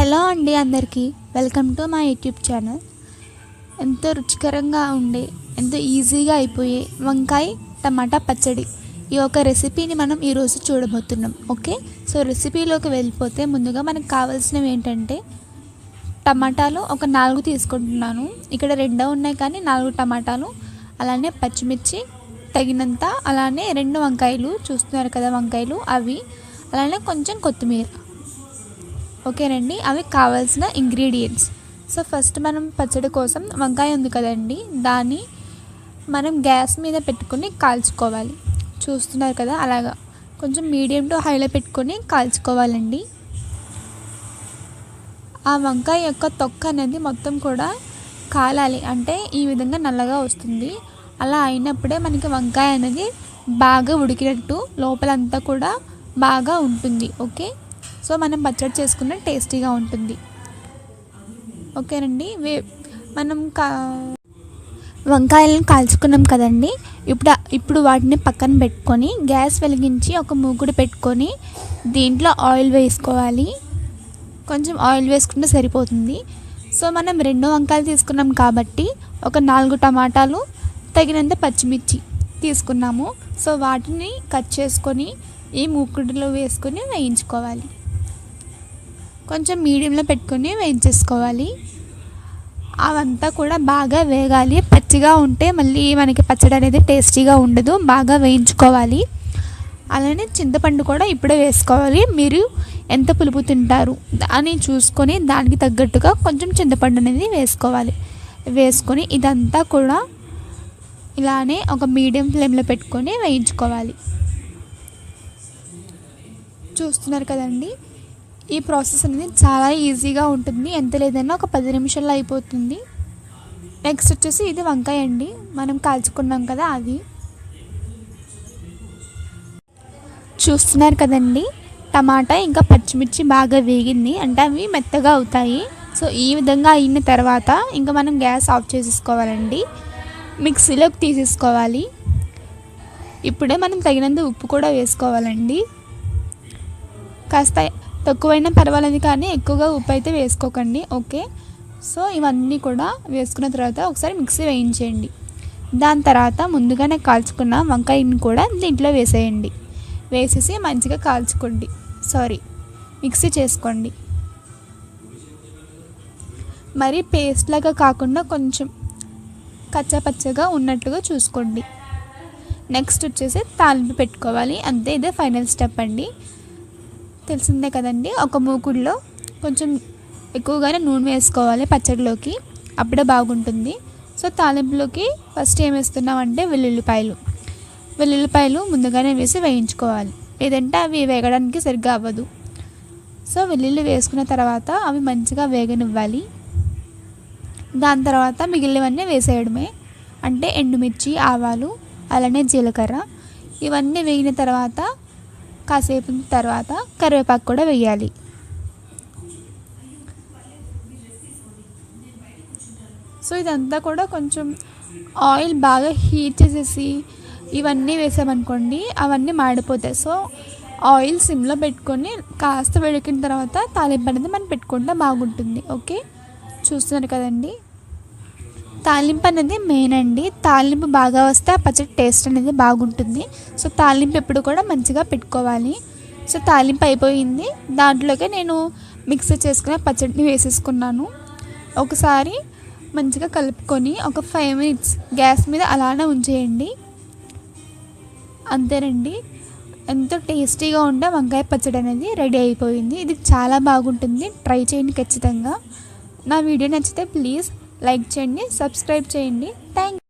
Hello అండి అందరికీ welcome to my YouTube channel. ఎంతో రుచికరంగా ఉండే ఎంతో ఈజీగా అయిపోయే వంకాయ టమాటా పచ్చడి ఈ ఒక రెసిపీని మనం ఈరోజు చూడబోతున్నాం. ఓకే, సో రెసిపీలోకి వెళ్ళిపోతే ముందుగా మనకు కావాల్సినవి ఏంటంటే టమాటాలు ఒక 4 తీసుకుంటున్నాను. ఇక్కడ 2 ఉన్నాయి కానీ 4 టమాటాలు, అలానే పచ్చిమిర్చి తగినంత, అలానే 2 వంకాయలు చూస్తున్నారు కదా వంకాయలు అవి, అలానే కొంచెం కొత్తిమీర. ఓకేనండి, అవి కావాల్సిన ఇంగ్రీడియంట్స్. సో ఫస్ట్ మనం పచ్చడి కోసం వంకాయ ఉంది కదండి, దాన్ని మనం గ్యాస్ మీద పెట్టుకొని కాల్చుకోవాలి. చూస్తున్నారు కదా, అలాగా కొంచెం మీడియం టు హైలో పెట్టుకొని కాల్చుకోవాలండి. ఆ వంకాయ యొక్క తొక్క అనేది మొత్తం కూడా కాలాలి, అంటే ఈ విధంగా నల్లగా వస్తుంది. అలా అయినప్పుడే మనకి వంకాయ అనేది బాగా ఉడికినట్టు లోపలంతా కూడా బాగా ఉంటుంది. ఓకే, సో మనం పచ్చడి చేసుకున్న టేస్టీగా ఉంటుంది. ఓకేనండి, మనం వంకాయలను కాల్చుకున్నాం కదండి. ఇప్పుడు వాటిని పక్కన పెట్టుకొని గ్యాస్ వెలిగించి ఒక మూకుడు పెట్టుకొని దీంట్లో ఆయిల్ వేసుకోవాలి. కొంచెం ఆయిల్ వేసుకుంటే సరిపోతుంది. సో మనం 2 వంకాయలు తీసుకున్నాం కాబట్టి ఒక 4 టమాటాలు, తగినంత పచ్చిమిర్చి తీసుకున్నాము. సో వాటిని కట్ చేసుకొని ఈ మూకుడులో వేసుకొని వేయించుకోవాలి. కొంచెం మీడియంలో పెట్టుకొని వేయించేసుకోవాలి. అవంతా కూడా బాగా వేగాలి. పచ్చిగా ఉంటే మళ్ళీ మనకి పచ్చడి అనేది టేస్టీగా ఉండదు, బాగా వేయించుకోవాలి. అలానే చింతపండు కూడా ఇప్పుడే వేసుకోవాలి. మీరు ఎంత పులుపు తింటారు అని చూసుకొని దానికి తగ్గట్టుగా కొంచెం చింతపండు అనేది వేసుకోవాలి. వేసుకొని ఇదంతా కూడా ఇలానే ఒక మీడియం ఫ్లేమ్లో పెట్టుకొని వేయించుకోవాలి. చూస్తున్నారు కదండి, ఈ ప్రాసెస్ అనేది చాలా ఈజీగా ఉంటుంది. ఎంత లేదన్నా ఒక 10 నిమిషాల్లో అయిపోతుంది. నెక్స్ట్ వచ్చేసి ఇది వంకాయ అండి, మనం కాల్చుకున్నాం కదా అది. చూస్తున్నారు కదండి, టమాటా ఇంకా పచ్చిమిర్చి బాగా వేగింది, అంటే అవి మెత్తగా అవుతాయి. సో ఈ విధంగా అయిన తర్వాత ఇంకా మనం గ్యాస్ ఆఫ్ చేసేసుకోవాలండి, మిక్సీలోకి తీసేసుకోవాలి. ఇప్పుడే మనం తగినంత ఉప్పు కూడా వేసుకోవాలండి. కాస్త తక్కువైనా పర్వాలేదు కానీ ఎక్కువగా ఉప్పు అయితే వేసుకోకండి. ఓకే, సో ఇవన్నీ కూడా వేసుకున్న తర్వాత ఒకసారి మిక్సీ వేయించేయండి. దాని తర్వాత ముందుగానే కాల్చుకున్న వంకాయని కూడా దీంట్లో వేసేయండి. వేసేసి మంచిగా మిక్సీ చేసుకోండి. మరి పేస్ట్ లాగా కాకుండా కొంచెం కచ్చాపచ్చగా ఉన్నట్టుగా చూసుకోండి. నెక్స్ట్ వచ్చేసి తాలింపు పెట్టుకోవాలి. అంతే, ఇదే ఫైనల్ స్టెప్ అండి. తెలిసిందే కదండి, ఒక మూకుడులో కొంచెం ఎక్కువగానే నూనె వేసుకోవాలి పచ్చడిలోకి, అప్పుడే బాగుంటుంది. సో తాలింపులోకి ఫస్ట్ ఏం వేస్తున్నామంటే వెల్లుల్లిపాయలు ముందుగానే వేసి వేయించుకోవాలి, లేదంటే అవి వేగడానికి సరిగ్గా అవ్వదు. సో వెల్లుల్లి వేసుకున్న తర్వాత అవి మంచిగా వేగనివ్వాలి. దాని తర్వాత మిగిలినవన్నీ వేసేయడమే, అంటే ఎండుమిర్చి, ఆవాలు, అలానే జీలకర్ర. ఇవన్నీ వేగిన తర్వాత కాసేపు తర్వాత కరివేపాకు కూడా వేయాలి. సో ఇదంతా కూడా కొంచెం ఆయిల్ బాగా హీట్ చేసేసి ఇవన్నీ వేసామనుకోండి, అవన్నీ మాడిపోతాయి. సో ఆయిల్ సిమ్లో పెట్టుకొని కాస్త వేడికిన తర్వాత తాలింపు అనేది మనం పెట్టుకుంటే బాగుంటుంది. ఓకే, చూస్తున్నారు కదండి, తాలింపు అనేది మెయిన్ అండి. తాలింపు బాగా వస్తే ఆ పచ్చడి టేస్ట్ అనేది బాగుంటుంది. సో తాలింపు ఎప్పుడు కూడా మంచిగా పెట్టుకోవాలి. సో తాలింపు అయిపోయింది, దాంట్లోకి నేను మిక్సీ చేసుకున్న పచ్చడిని వేసేసుకున్నాను. ఒకసారి మంచిగా కలుపుకొని ఒక 5 మినిట్స్ గ్యాస్ మీద అలానే ఉంచేయండి. అంతేనండి, ఎంతో టేస్టీగా ఉండే వంకాయ పచ్చడి అనేది రెడీ అయిపోయింది. ఇది చాలా బాగుంటుంది, ట్రై చేయండి ఖచ్చితంగా. నా వీడియో నచ్చితే ప్లీజ్ లైక్ చేయండి, సబ్స్క్రైబ్ చేయండి. థ్యాంక్